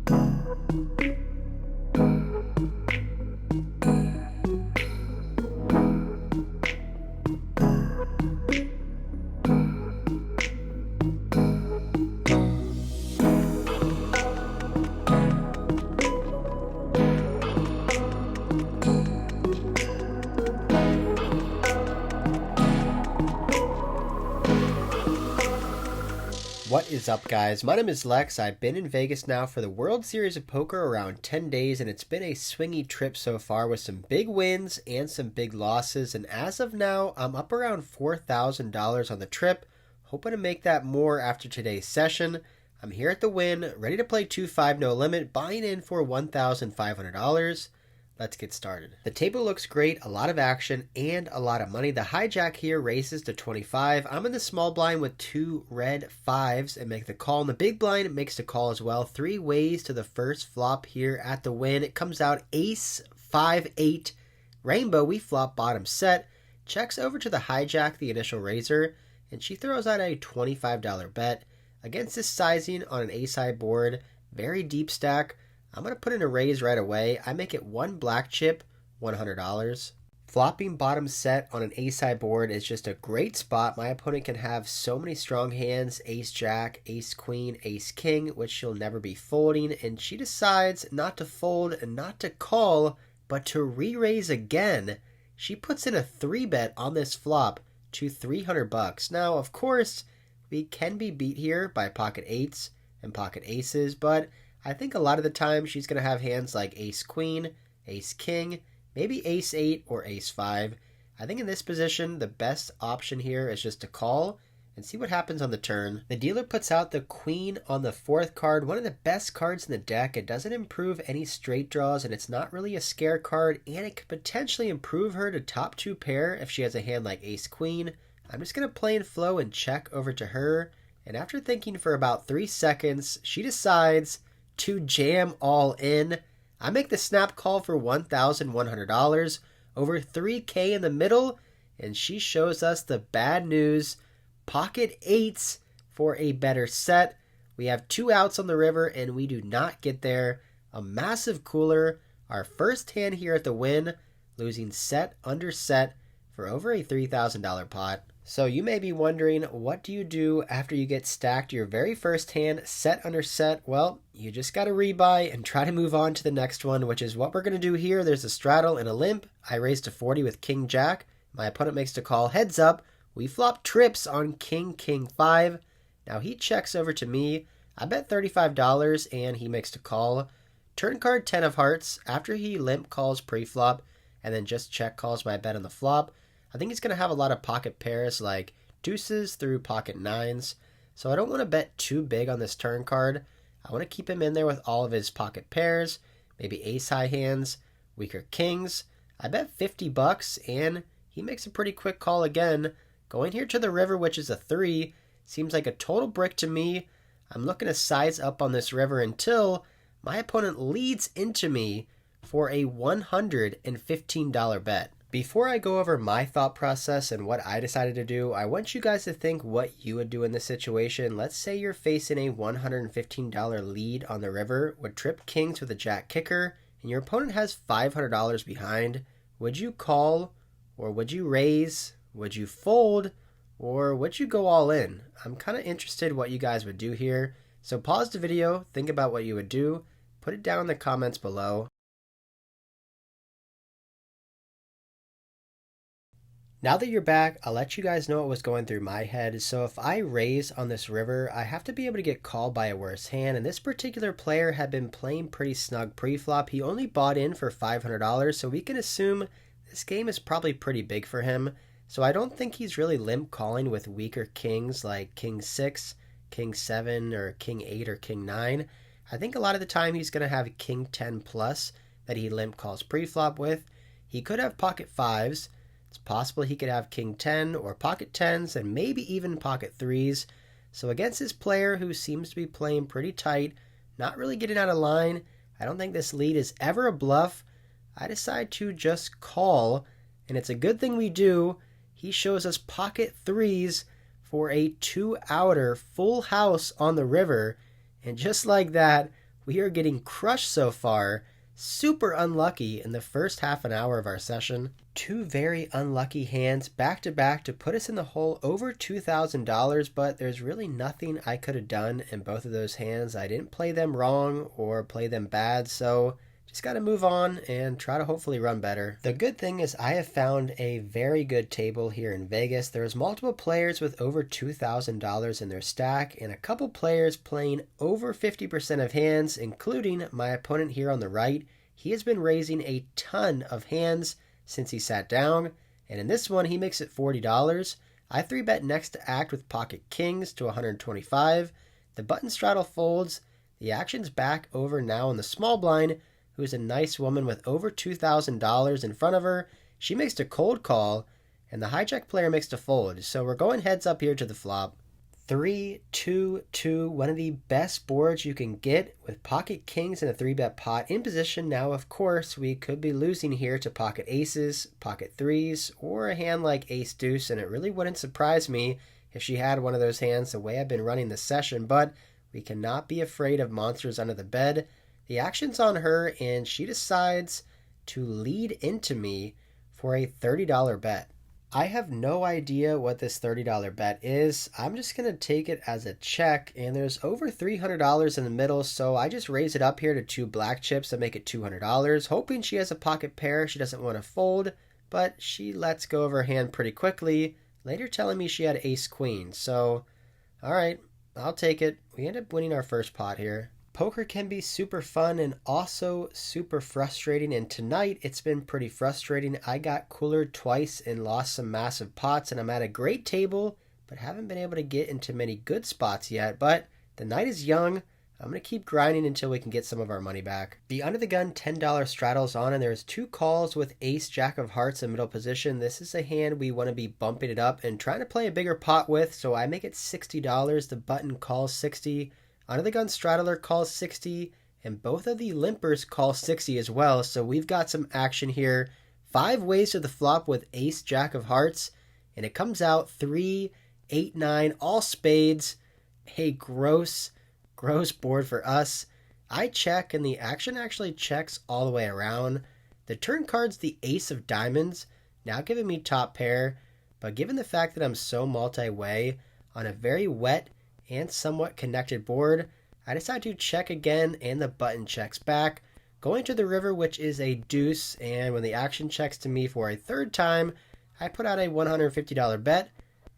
What is up, guys? My name is Lex. I've been in Vegas now for the World Series of Poker around 10 days, and it's been a swingy trip so far with some big wins and some big losses. And as of now, I'm up around $4,000 on the trip, hoping to make that more after today's session. I'm here at the Wynn, ready to play 2-5 no limit, buying in for $1,500. Let's get started. The table looks great, a lot of action, and a lot of money. The hijack here raises to 25. I'm in the small blind with two red fives and make the call. In the big blind, it makes the call as well. Three ways to the first flop here at the Wynn. It comes out ace, 5-8, rainbow. We flop bottom set. Checks over to the hijack, the initial raiser, and she throws out a $25 bet. Against this sizing on an ace-high board, very deep stack, I'm going to put in a raise right away. I make it one black chip, $100. Flopping bottom set on an ace-high board is just a great spot. My opponent can have so many strong hands, ace-jack, ace-queen, ace-king, which she'll never be folding, and she decides not to fold and not to call, but to re-raise again. She puts in a 3-bet on this flop to $300. Now, of course, we can be beat here by pocket eights and pocket aces, but I think a lot of the time she's going to have hands like ace-queen, ace-king, maybe ace-8 or ace-5. I think in this position, the best option here is just to call and see what happens on the turn. The dealer puts out the queen on the fourth card, one of the best cards in the deck. It doesn't improve any straight draws, and it's not really a scare card, and it could potentially improve her to top two pair if she has a hand like ace-queen. I'm just going to play in flow and check over to her, and after thinking for about 3 seconds, she decides to jam all in. I make the snap call for $1,100, over $3K in the middle, and she shows us the bad news. Pocket eights for a better set. We have 2 outs on the river, and we do not get there. A massive cooler. Our first hand here at the Wynn, losing set under set for over a $3,000 pot. So you may be wondering, what do you do after you get stacked your very first hand, set under set? Well, you just got to rebuy and try to move on to the next one, which is what we're going to do here. There's a straddle and a limp. I raise to 40 with king jack. My opponent makes the call heads up. We flop trips on king, king 5. Now he checks over to me. I bet $35 and he makes the call. Turn card 10 of hearts. After he limp calls pre-flop and then just check calls my bet on the flop, I think he's going to have a lot of pocket pairs like deuces through pocket nines. So I don't want to bet too big on this turn card. I want to keep him in there with all of his pocket pairs, maybe ace-high hands, weaker kings. I bet $50 and he makes a pretty quick call again. Going here to the river, which is a 3, seems like a total brick to me. I'm looking to size up on this river until my opponent leads into me for a $115 bet. Before I go over my thought process and what I decided to do, I want you guys to think what you would do in this situation. Let's say you're facing a $115 lead on the river with trip kings with a jack kicker, and your opponent has $500 behind. Would you call, or would you raise? Would you fold, or would you go all in? I'm kind of interested what you guys would do here. So pause the video, think about what you would do, put it down in the comments below. Now that you're back, I'll let you guys know what was going through my head. So if I raise on this river, I have to be able to get called by a worse hand. And this particular player had been playing pretty snug pre-flop. He only bought in for $500, so we can assume this game is probably pretty big for him. So I don't think he's really limp calling with weaker kings like king 6, king 7, or king 8, or king 9. I think a lot of the time he's going to have king 10 plus that he limp calls pre-flop with. He could have pocket 5s. It's possible he could have king 10 or pocket 10s and maybe even pocket 3s. So against this player who seems to be playing pretty tight, not really getting out of line, I don't think this lead is ever a bluff. I decide to just call, and it's a good thing we do. He shows us pocket 3s for a 2-outer full house on the river, and just like that, We are getting crushed so far. Super unlucky in the first half an hour of our session. Two very unlucky hands back to back to put us in the hole over $2,000, but there's really nothing I could have done in both of those hands. I didn't play them wrong or play them bad, so just got to move on and try to hopefully run better. The good thing is I have found a very good table here in Vegas. There's multiple players with over $2,000 in their stack and a couple players playing over 50% of hands, including my opponent here on the right. He has been raising a ton of hands since he sat down, and in this one he makes it $40. I 3-bet next to act with pocket kings to 125. The button straddle folds. The action's back over now in the small blind, who is a nice woman with over $2,000 in front of her. She makes a cold call, and the hijack player makes a fold. So we're going heads up here to the flop. 3, 2, 2, one of the best boards you can get with pocket kings and a 3-bet pot in position. Now, of course, we could be losing here to pocket aces, pocket threes, or a hand like ace deuce, and it really wouldn't surprise me if she had one of those hands the way I've been running the session, but we cannot be afraid of monsters under the bed. The action's on her, and she decides to lead into me for a $30 bet. I have no idea what this $30 bet is. I'm just going to take it as a check, and there's over $300 in the middle, so I just raise it up here to 2 black chips to make it $200, hoping she has a pocket pair. She doesn't want to fold, but she lets go of her hand pretty quickly, later telling me she had ace queen. So, alright, I'll take it. We end up winning our first pot here. Poker can be super fun and also super frustrating, and tonight it's been pretty frustrating. I got coolered twice and lost some massive pots, and I'm at a great table, but haven't been able to get into many good spots yet. But the night is young. I'm going to keep grinding until we can get some of our money back. The under the gun $10 straddles on, and there's 2 calls with ace jack of hearts in middle position. This is a hand we want to be bumping it up and trying to play a bigger pot with, so I make it $60. The button calls 60. Under the gun straddler calls 60, and both of the limpers call 60 as well, so we've got some action here. 5 ways to the flop with ace jack of hearts, and it comes out 3, 8, 9, all spades. A gross board for us. I check, and the action actually checks all the way around. The turn card's the ace of diamonds, now giving me top pair, but given the fact that I'm so multi-way on a very wet and somewhat connected board, I decide to check again, and the button checks back, going to the river, which is a deuce, and when the action checks to me for a 3rd time, I put out a $150 bet,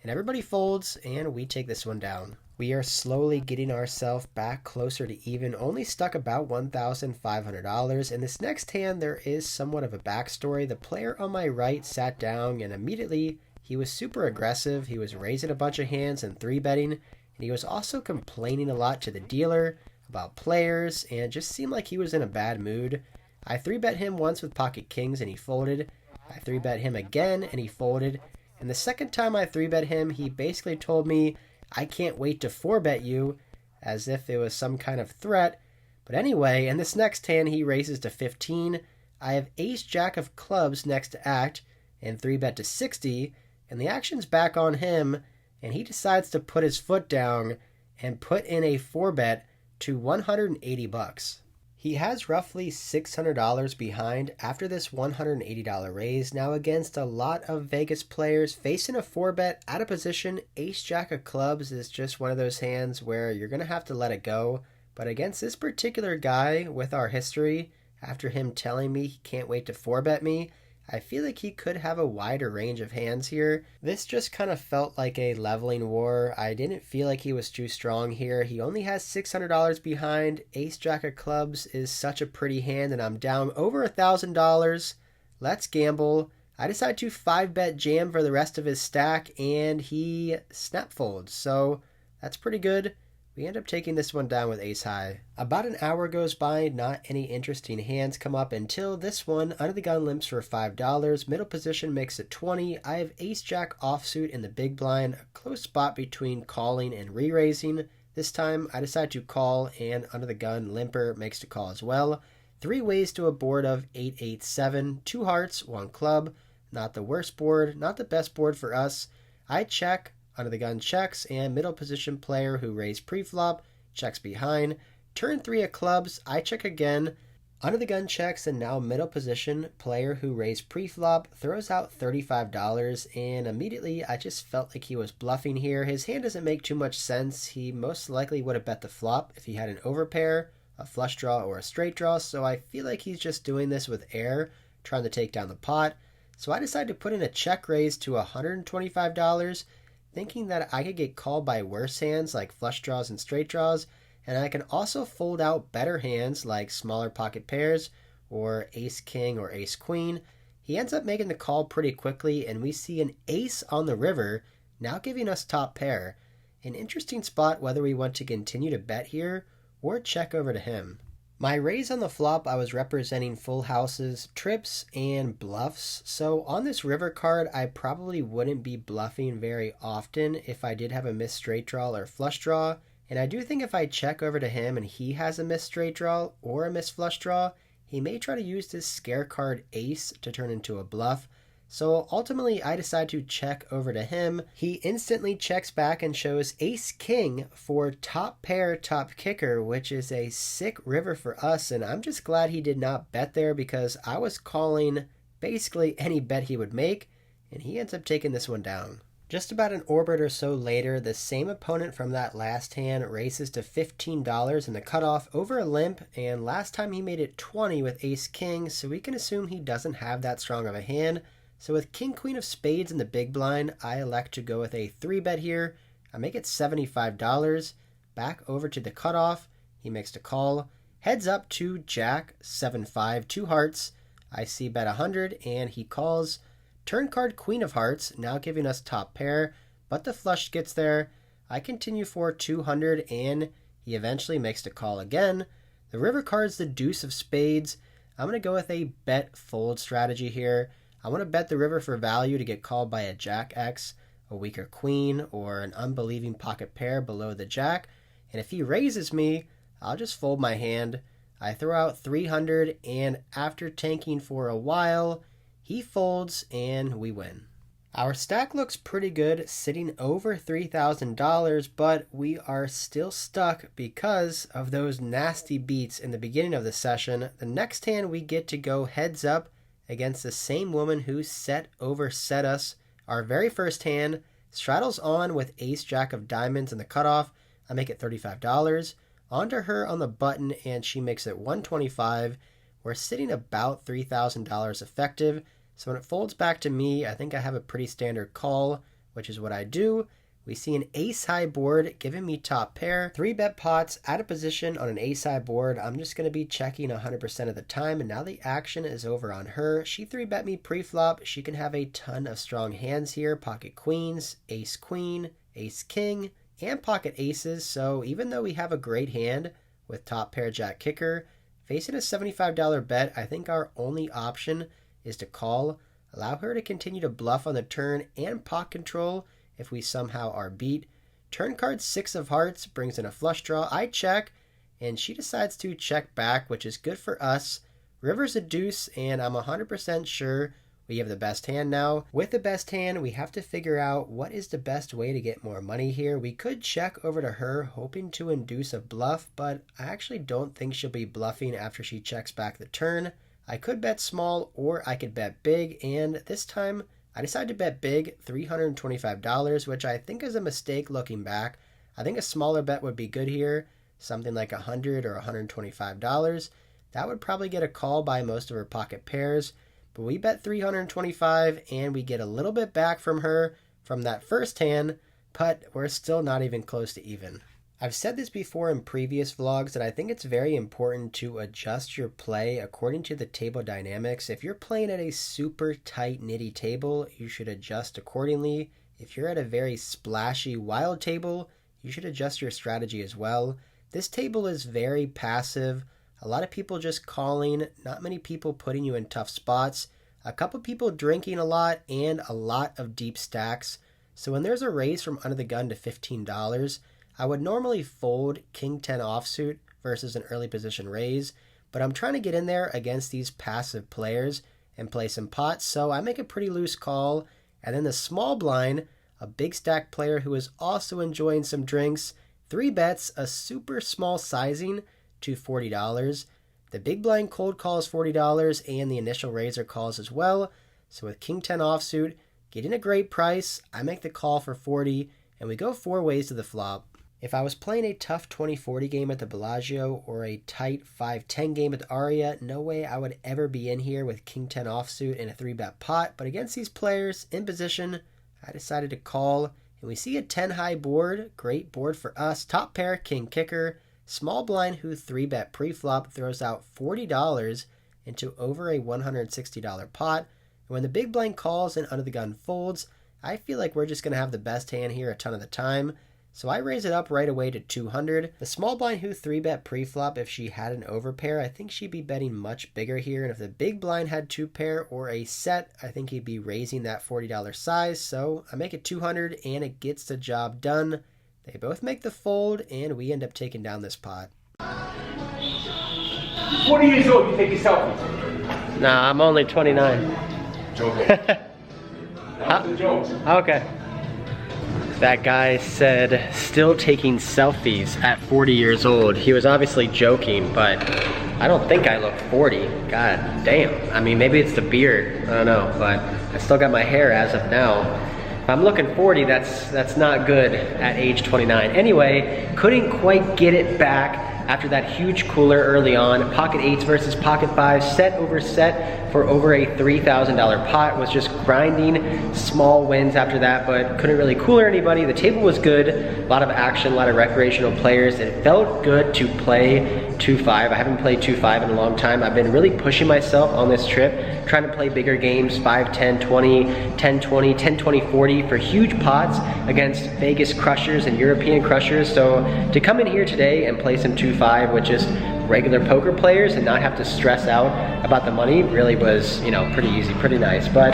and everybody folds, and we take this one down. We are slowly getting ourselves back closer to even, only stuck about $1,500. In this next hand, there is somewhat of a backstory. The player on my right sat down, and immediately he was super aggressive. He was raising a bunch of hands and 3-betting, and he was also complaining a lot to the dealer about players and just seemed like he was in a bad mood. I 3-bet him once with pocket kings and he folded. I 3-bet him again and he folded. And the second time I 3-bet him, he basically told me, "I can't wait to 4-bet you," as if it was some kind of threat. But anyway, in this next hand, he raises to 15. I have ace jack of clubs next to act and 3-bet to 60, and the action's back on him, and he decides to put his foot down and put in a 4-bet to $180. He has roughly $600 behind after this $180 raise. Now against a lot of Vegas players, facing a 4-bet out of position, ace jack of clubs is just one of those hands where you're going to have to let it go. But against this particular guy with our history, after him telling me he can't wait to 4-bet me, I feel like he could have a wider range of hands here. This just kind of felt like a leveling war. I didn't feel like he was too strong here. He only has $600 behind. Ace jack of clubs is such a pretty hand, and I'm down over $1,000. Let's gamble. I decide to 5-bet jam for the rest of his stack, and he snap folds. So that's pretty good. We end up taking this one down with ace high. About an hour goes by, not any interesting hands come up until this one. Under the gun limps for $5. Middle position makes it 20. I have ace jack offsuit in the big blind, a close spot between calling and re-raising. This time I decide to call, and under the gun limper makes the call as well. 3 ways to a board of 8, 8, 7, 2 hearts, 1 club. Not the worst board, not the best board for us. I check. Under the gun checks, and middle position player who raised pre-flop checks behind. Turn 3 of clubs, I check again. Under the gun checks, and now middle position player who raised pre-flop throws out $35, and immediately I just felt like he was bluffing here. His hand doesn't make too much sense. He most likely would have bet the flop if he had an overpair, a flush draw, or a straight draw, so I feel like he's just doing this with air, trying to take down the pot. So I decided to put in a check raise to $125, thinking that I could get called by worse hands like flush draws and straight draws, and I can also fold out better hands like smaller pocket pairs or ace king or ace queen. He ends up making the call pretty quickly, and we see an ace on the river, now giving us top pair. An interesting spot whether we want to continue to bet here or check over to him. My raise on the flop, I was representing full houses, trips, and bluffs. So on this river card, I probably wouldn't be bluffing very often if I did have a missed straight draw or flush draw. And I do think if I check over to him and he has a missed straight draw or a missed flush draw, he may try to use this scare card ace to turn into a bluff. So ultimately, I decide to check over to him. He instantly checks back and shows ace king for top pair, top kicker, which is a sick river for us. And I'm just glad he did not bet there because I was calling basically any bet he would make, and he ends up taking this one down. Just about an orbit or so later, the same opponent from that last hand races to $15 in the cutoff over a limp, and last time he made it 20 with ace king, so we can assume he doesn't have that strong of a hand. So with king queen of spades in the big blind, I elect to go with a 3-bet here. I make it $75. Back over to the cutoff. He makes the call. Heads up to jack, 7-5, 2 hearts. I see bet 100, and he calls. Turn card queen of hearts, now giving us top pair, but the flush gets there. I continue for 200, and he eventually makes the call again. The river card's the deuce of spades. I'm going to go with a bet fold strategy here. I want to bet the river for value to get called by a jack X, a weaker queen, or an unbelieving pocket pair below the jack. And if he raises me, I'll just fold my hand. I throw out 300, and after tanking for a while, he folds and we win. Our stack looks pretty good, sitting over $3,000, but we are still stuck because of those nasty beats in the beginning of the session. The next hand we get to go heads up against the same woman who set us. Our very first hand straddles on with ace jack of diamonds in the cutoff. I make it $35. Onto her on the button, and she makes it $125. We're sitting about $3,000 effective. So when it folds back to me, I think I have a pretty standard call, which is what I do. We see an ace-high board giving me top pair. 3-bet pots out of position on an ace-high board. I'm just going to be checking 100% of the time, and now the action is over on her. She 3-bet me pre-flop. She can have a ton of strong hands here. Pocket queens, ace-queen, ace-king, and pocket aces. So even though we have a great hand with top pair jack kicker, facing a $75 bet, I think our only option is to call, allow her to continue to bluff on the turn and pot control if we somehow are beat. Turn card 6 of hearts brings in a flush draw. I check, and she decides to check back, which is good for us. River's a deuce, and I'm 100% sure we have the best hand now. With the best hand, we have to figure out what is the best way to get more money here. We could check over to her, hoping to induce a bluff, but I actually don't think she'll be bluffing after she checks back the turn. I could bet small, or I could bet big, and this time I decided to bet big, $325, which I think is a mistake looking back. I think a smaller bet would be good here, something like $100 or $125. That would probably get a call by most of her pocket pairs, but we bet $325, and we get a little bit back from her from that first hand, but we're still not even close to even. I've said this before in previous vlogs that I think it's very important to adjust your play according to the table dynamics. If you're playing at a super tight nitty table, you should adjust accordingly. If you're at a very splashy wild table, you should adjust your strategy as well. This table is very passive. A lot of people just calling, not many people putting you in tough spots, a couple people drinking a lot, and a lot of deep stacks. So when there's a raise from under the gun to $15, I would normally fold king 10 offsuit versus an early position raise, but I'm trying to get in there against these passive players and play some pots, so I make a pretty loose call. And then the small blind, a big stack player who is also enjoying some drinks, 3 bets, a super small sizing to $40. The big blind cold call is $40 and the initial raiser calls as well. So with king 10 offsuit, getting a great price, I make the call for 40 and we go 4 ways to the flop. If I was playing a tough 20-40 game at the Bellagio or a tight 5-10 game at the Aria, no way I would ever be in here with king 10 offsuit in a 3-bet pot. But against these players in position, I decided to call, and we see a 10 high board. Great board for us. Top pair, king kicker. Small blind who 3-bet pre-flop throws out $40 into over a $160 pot. And when the big blind calls and under the gun folds, I feel like we're just going to have the best hand here a ton of the time. So I raise it up right away to 200. The small blind who 3-bet pre-flop, if she had an overpair, I think she'd be betting much bigger here. And if the big blind had 2-pair or a set, I think he'd be raising that $40 size. So I make it 200 and it gets the job done. They both make the fold and we end up taking down this pot. 40 years old, you take your selfies. Nah, I'm only 29. Joking. That was a joke. Okay. That guy said, still taking selfies at 40 years old. He was obviously joking, but I don't think I look 40. God damn. I mean, maybe it's the beard. I don't know, but I still got my hair as of now. If I'm looking 40, that's not good at age 29. Anyway, couldn't quite get it back after that huge cooler early on. Pocket 8s versus pocket 5s, set over set for over a $3,000 pot. Was just grinding small wins after that, but couldn't really cooler anybody. The table was good, a lot of action, a lot of recreational players. It felt good to play 2-5. I haven't played 2-5 in a long time. I've been really pushing myself on this trip, trying to play bigger games, 5, 10, 20, 10, 20, 10, 20, 40 for huge pots against Vegas crushers and European crushers. So to come in here today and play some 2-5 with just regular poker players and not have to stress out about the money really was, you know, pretty easy, pretty nice. But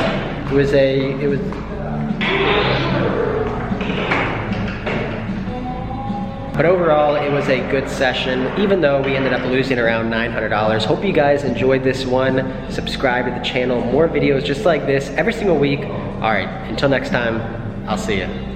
But overall, it was a good session, even though we ended up losing around $900. Hope you guys enjoyed this one. Subscribe to the channel, more videos just like this every single week. All right, until next time, I'll see you.